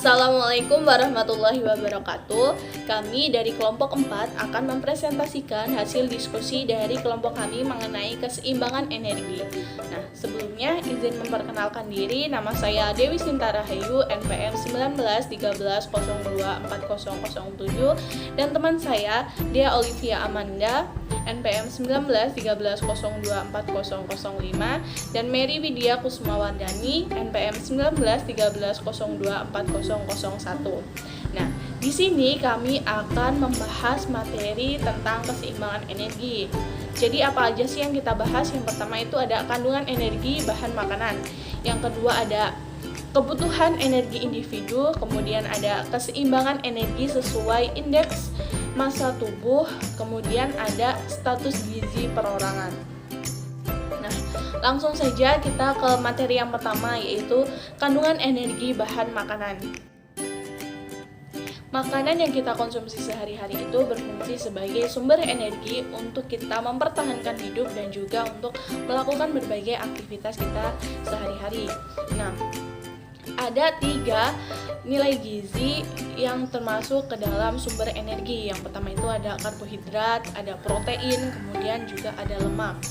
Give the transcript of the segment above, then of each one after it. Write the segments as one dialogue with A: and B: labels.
A: Assalamualaikum warahmatullahi wabarakatuh. Kami dari kelompok 4 akan mempresentasikan hasil diskusi dari kelompok kami mengenai keseimbangan energi. Nah, sebelumnya izin memperkenalkan diri. Nama saya Dewi Sinta Rahayu, NPM 1913024007, dan teman saya Dea Olivia Amanda, NPM 1913024005, dan Mary Widya Kusumawardani, NPM 1913024001. Nah, di sini kami akan membahas materi tentang keseimbangan energi. Jadi apa aja sih yang kita bahas? Yang pertama itu ada kandungan energi bahan makanan. Yang kedua ada kebutuhan energi individu, kemudian ada keseimbangan energi sesuai indeks massa tubuh, kemudian ada status gizi perorangan. Nah, langsung saja kita ke materi yang pertama, yaitu kandungan energi bahan makanan. Makanan yang kita konsumsi sehari-hari itu berfungsi sebagai sumber energi untuk kita mempertahankan hidup dan juga untuk melakukan berbagai aktivitas kita sehari-hari. Nah, ada 3 nilai gizi yang termasuk ke dalam sumber energi. Yang pertama itu ada karbohidrat, ada protein, kemudian juga ada lemak.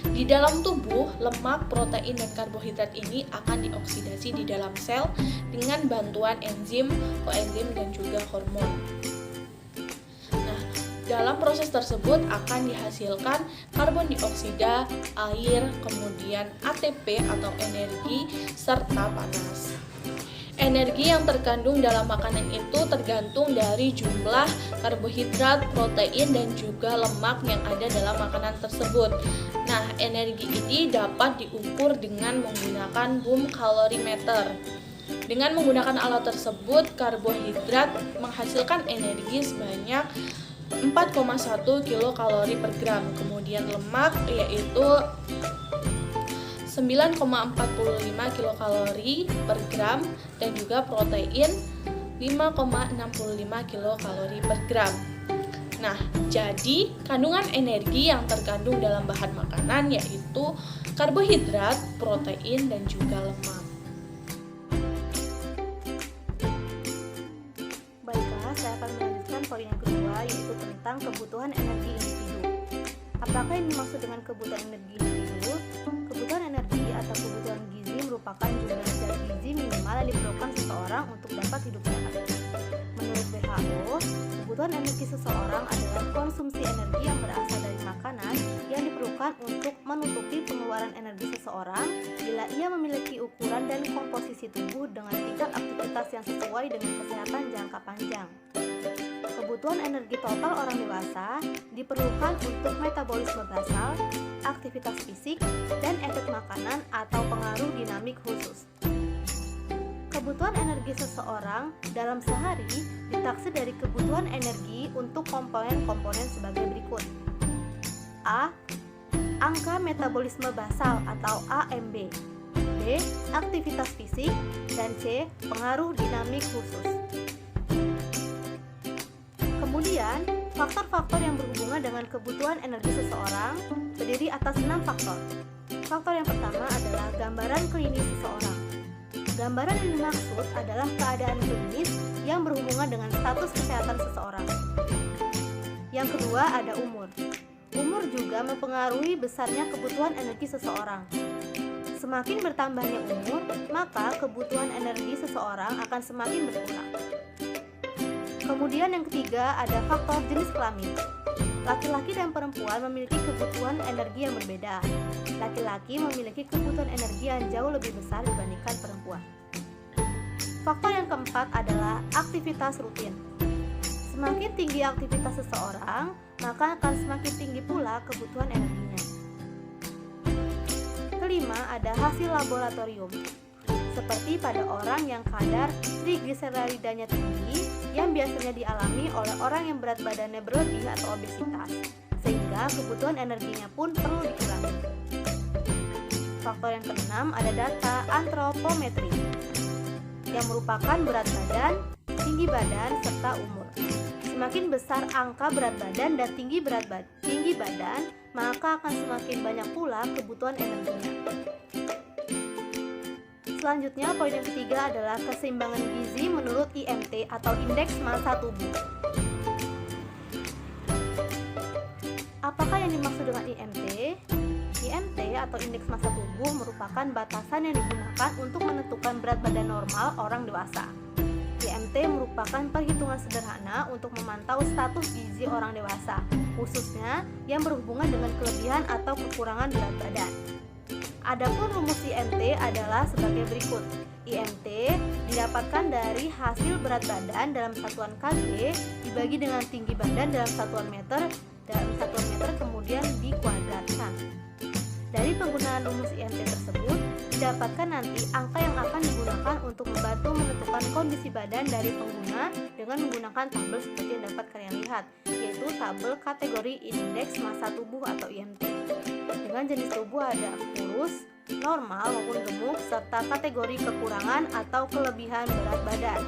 A: Di dalam tubuh, lemak, protein, dan karbohidrat ini akan dioksidasi di dalam sel dengan bantuan enzim, koenzim, dan juga hormon. Nah, dalam proses tersebut akan dihasilkan karbon dioksida, air, kemudian ATP atau energi, serta panas. Energi yang terkandung dalam makanan itu tergantung dari jumlah karbohidrat, protein, dan juga lemak yang ada dalam makanan tersebut. Nah, energi ini dapat diukur dengan menggunakan boom calorimeter. Dengan menggunakan alat tersebut, karbohidrat menghasilkan energi sebanyak 4,1 kilokalori per gram. Kemudian lemak yaitu 9,45 kilokalori per gram, dan juga protein 5,65 kilokalori per gram. Nah, jadi kandungan energi yang terkandung dalam bahan makanan yaitu karbohidrat, protein, dan juga lemak.
B: Baiklah, saya akan melanjutkan poin yang kedua, yaitu tentang kebutuhan energi individu. Apakah yang dimaksud dengan kebutuhan energi individu? Kebutuhan energi atau kebutuhan gizi merupakan jumlah zat gizi minimal yang diperlukan seseorang untuk dapat hidup sehat. Menurut WHO, kebutuhan energi seseorang adalah konsumsi energi yang berasal dari makanan yang diperlukan untuk menutupi pengeluaran energi seseorang bila ia memiliki ukuran dan komposisi tubuh dengan tingkat aktivitas yang sesuai dengan kesehatan jangka panjang. Kebutuhan energi total orang dewasa diperlukan untuk metabolisme basal, aktivitas fisik, dan efek makanan atau pengaruh dinamik khusus. Kebutuhan energi seseorang dalam sehari ditaksir dari kebutuhan energi untuk komponen-komponen sebagai berikut. A. Angka metabolisme basal atau AMB. B. Aktivitas fisik. Dan C. Pengaruh dinamik khusus. Kemudian, faktor-faktor yang berhubungan dengan kebutuhan energi seseorang terdiri atas 6 faktor. Faktor yang pertama adalah gambaran klinis seseorang. Gambaran yang dimaksud adalah keadaan klinis yang berhubungan dengan status kesehatan seseorang. Yang kedua ada umur. Umur juga mempengaruhi besarnya kebutuhan energi seseorang. Semakin bertambahnya umur, maka kebutuhan energi seseorang akan semakin berkurang. Kemudian yang ketiga ada faktor jenis kelamin. Laki-laki dan perempuan memiliki kebutuhan energi yang berbeda. Laki-laki memiliki kebutuhan energi yang jauh lebih besar dibandingkan perempuan. Faktor yang keempat adalah aktivitas rutin. Semakin tinggi aktivitas seseorang, maka akan semakin tinggi pula kebutuhan energinya. Kelima ada hasil laboratorium. Seperti pada orang yang kadar trigliseridanya tinggi yang biasanya dialami oleh orang yang berat badannya berlebih atau obesitas, sehingga kebutuhan energinya pun perlu dikurangi. Faktor yang keenam ada data antropometri yang merupakan berat badan, tinggi badan, serta umur. Semakin besar angka berat badan dan tinggi badan, maka akan semakin banyak pula kebutuhan energinya. Selanjutnya, poin yang ketiga adalah keseimbangan gizi menurut IMT atau Indeks Massa Tubuh. Apakah yang dimaksud dengan IMT? IMT atau Indeks Massa Tubuh merupakan batasan yang digunakan untuk menentukan berat badan normal orang dewasa. IMT merupakan perhitungan sederhana untuk memantau status gizi orang dewasa, khususnya yang berhubungan dengan kelebihan atau kekurangan berat badan. Adapun rumus IMT adalah sebagai berikut. IMT didapatkan dari hasil berat badan dalam satuan kg dibagi dengan tinggi badan dalam satuan meter kemudian dikuadratkan. Dari penggunaan rumus IMT tersebut didapatkan nanti angka yang akan digunakan untuk membantu menentukan kondisi badan dari pengguna dengan menggunakan tabel seperti yang dapat kalian lihat, yaitu tabel kategori Indeks Massa Tubuh atau IMT. Dengan jenis tubuh ada kurus, normal maupun gemuk, serta kategori kekurangan atau kelebihan berat badan.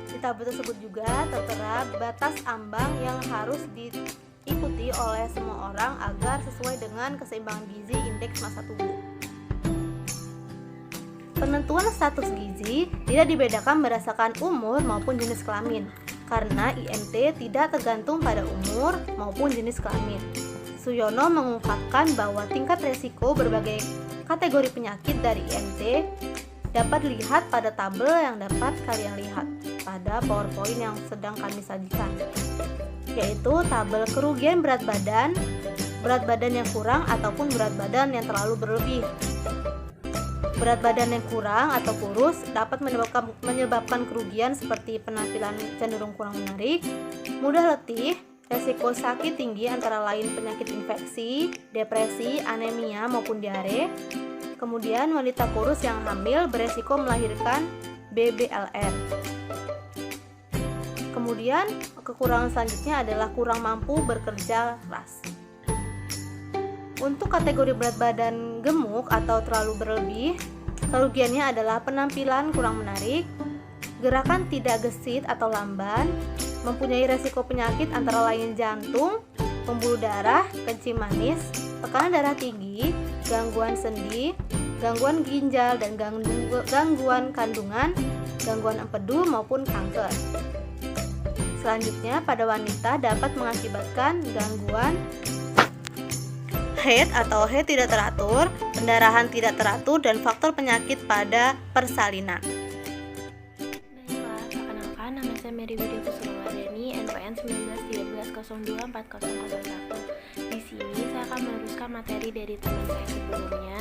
B: Di tabel tersebut juga tertera batas ambang yang harus diikuti oleh semua orang agar sesuai dengan keseimbangan gizi Indeks Massa Tubuh. Penentuan status gizi tidak dibedakan berdasarkan umur maupun jenis kelamin, karena IMT tidak tergantung pada umur maupun jenis kelamin. Suyono mengungkapkan bahwa tingkat resiko berbagai kategori penyakit dari IMT dapat dilihat pada tabel yang dapat kalian lihat pada PowerPoint yang sedang kami sajikan, yaitu tabel kerugian berat badan yang kurang ataupun berat badan yang terlalu berlebih. Berat badan yang kurang atau kurus dapat menyebabkan kerugian seperti penampilan cenderung kurang menarik, mudah letih, resiko sakit tinggi antara lain penyakit infeksi, depresi, anemia maupun diare. Kemudian wanita kurus yang hamil beresiko melahirkan BBLR. Kemudian kekurangan selanjutnya adalah kurang mampu bekerja keras. Untuk kategori berat badan gemuk atau terlalu berlebih, kerugiannya adalah penampilan kurang menarik, gerakan tidak gesit atau lamban, mempunyai resiko penyakit antara lain jantung, pembuluh darah, kencing manis, tekanan darah tinggi, gangguan sendi, gangguan ginjal dan gangguan kandungan, gangguan empedu maupun kanker. Selanjutnya, pada wanita dapat mengakibatkan gangguan head atau head tidak teratur, pendarahan tidak teratur, dan faktor penyakit pada persalinan.
C: Baiklah, perkenalkan nama saya Mary Widya Kusumawardani, NPM 1913024001. Di sini saya akan meneruskan materi dari teman saya sebelumnya,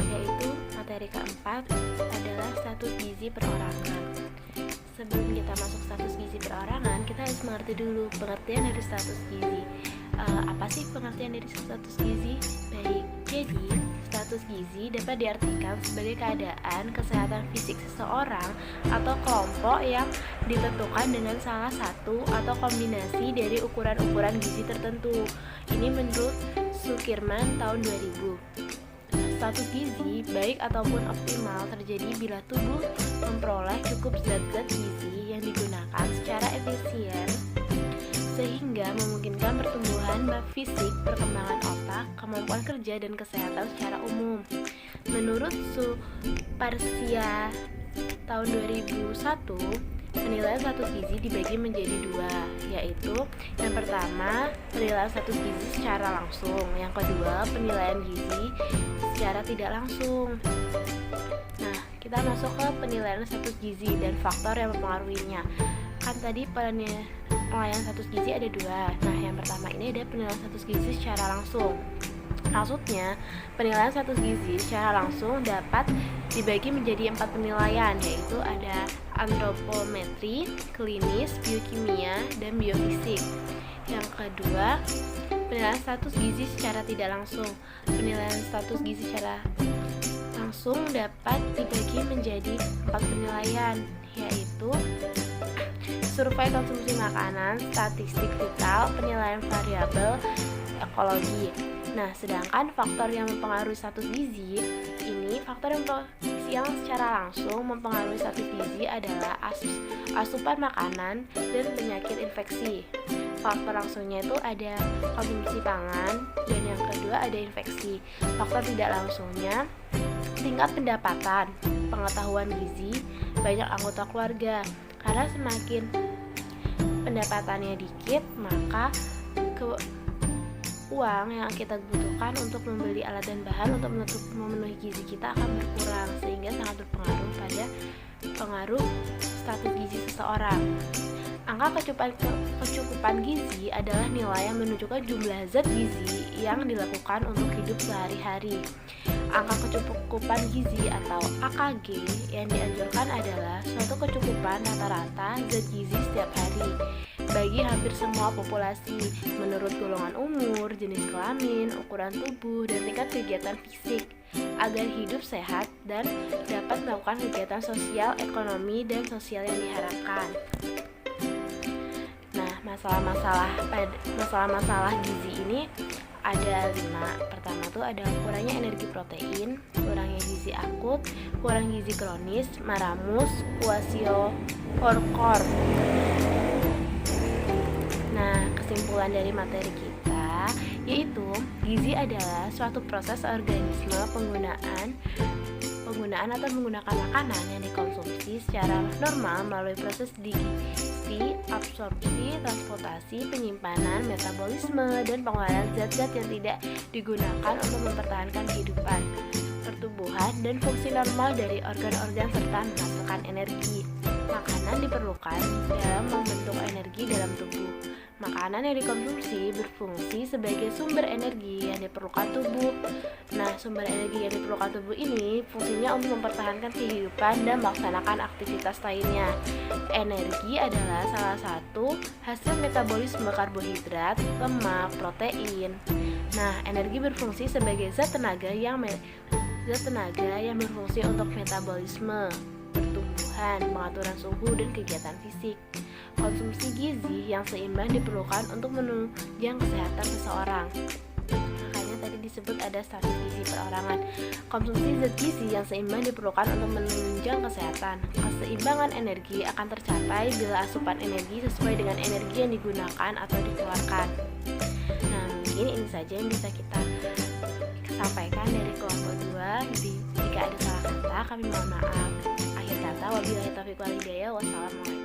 C: yaitu materi keempat adalah status gizi perorangan. Sebelum kita masuk status gizi perorangan, kita harus mengerti dulu pengertian dari status gizi. Apa sih pengertian dari status gizi? Baik, jadi status gizi dapat diartikan sebagai keadaan kesehatan fisik seseorang atau kelompok yang ditentukan dengan salah satu atau kombinasi dari ukuran-ukuran gizi tertentu. Ini menurut Sukirman tahun 2000. Status gizi baik ataupun optimal terjadi bila tubuh memperoleh cukup zat-zat gizi yang digunakan secara efisien sehingga memungkinkan pertumbuhan fisik, perkembangan otak, kemampuan kerja, dan kesehatan secara umum. Menurut Suparsia tahun 2001, penilaian status gizi dibagi menjadi dua, yaitu yang pertama penilaian status gizi secara langsung, yang kedua penilaian gizi secara tidak langsung. Nah, kita masuk ke penilaian status gizi dan faktor yang mempengaruhinya. Kan tadi penilaian status gizi ada dua. Nah, yang pertama ini ada penilaian status gizi secara langsung. Maksudnya, penilaian status gizi secara langsung dapat dibagi menjadi 4 penilaian, yaitu ada antropometri, klinis, biokimia, dan biofisik. Yang kedua, penilaian status gizi secara tidak langsung. Penilaian status gizi secara langsung dapat dibagi menjadi 4 penilaian, yaitu survei konsumsi makanan, statistik vital, penilaian variabel, ekologi. Nah, sedangkan faktor yang mempengaruhi status gizi ini, faktor yang secara langsung mempengaruhi status gizi adalah asupan makanan dan penyakit infeksi. Faktor langsungnya itu ada konsumsi pangan, dan yang kedua ada infeksi. Faktor tidak langsungnya tingkat pendapatan, pengetahuan gizi banyak anggota keluarga. Karena semakin pendapatannya dikit, maka uang yang kita butuhkan untuk membeli alat dan bahan untuk memenuhi gizi kita akan berkurang, sehingga sangat berpengaruh pada pengaruh status gizi seseorang. Angka kecukupan gizi adalah nilai yang menunjukkan jumlah zat gizi yang dilakukan untuk hidup sehari-hari. Angka kecukupan gizi atau AKG yang dianjurkan adalah suatu kecukupan rata-rata zat gizi setiap hari bagi hampir semua populasi menurut golongan umur, jenis kelamin, ukuran tubuh, dan tingkat kegiatan fisik agar hidup sehat dan dapat melakukan kegiatan sosial, ekonomi, dan sosial yang diharapkan. Nah, masalah-masalah gizi ini ada 5. Pertama tuh ada kurangnya energi protein, kurangnya gizi akut, kurang gizi kronis, maramus, kwashiorkor. Nah, kesimpulan dari materi kita yaitu gizi adalah suatu proses organisme penggunaan atau menggunakan makanan yang dikonsumsi secara normal melalui proses digesti, absorpsi, transportasi, penyimpanan, metabolisme, dan pengeluaran zat-zat yang tidak digunakan untuk mempertahankan kehidupan, pertumbuhan, dan fungsi normal dari organ-organ serta menghasilkan energi. Makanan diperlukan dalam membentuk energi dalam tubuh. Makanan yang dikonsumsi berfungsi sebagai sumber energi yang diperlukan tubuh. Nah, sumber energi yang diperlukan tubuh ini fungsinya untuk mempertahankan kehidupan dan melaksanakan aktivitas lainnya. Energi adalah salah satu hasil metabolisme karbohidrat, lemak, protein. Nah, energi berfungsi sebagai zat tenaga yang berfungsi untuk metabolisme, pertumbuhan, pengaturan suhu, dan kegiatan fisik. Konsumsi gizi yang seimbang diperlukan untuk menunjang kesehatan seseorang. Makanya tadi disebut ada status gizi perorangan. Konsumsi zat gizi yang seimbang diperlukan untuk menunjang kesehatan. Keseimbangan energi akan tercapai bila asupan energi sesuai dengan energi yang digunakan atau dikeluarkan. Nah, mungkin ini saja yang bisa kita sampaikan dari kelompok 2. Jika ada salah kata, kami mohon maaf. Akhir kata, wabillahi taufiq wal hidayah. Wassalamualaikum.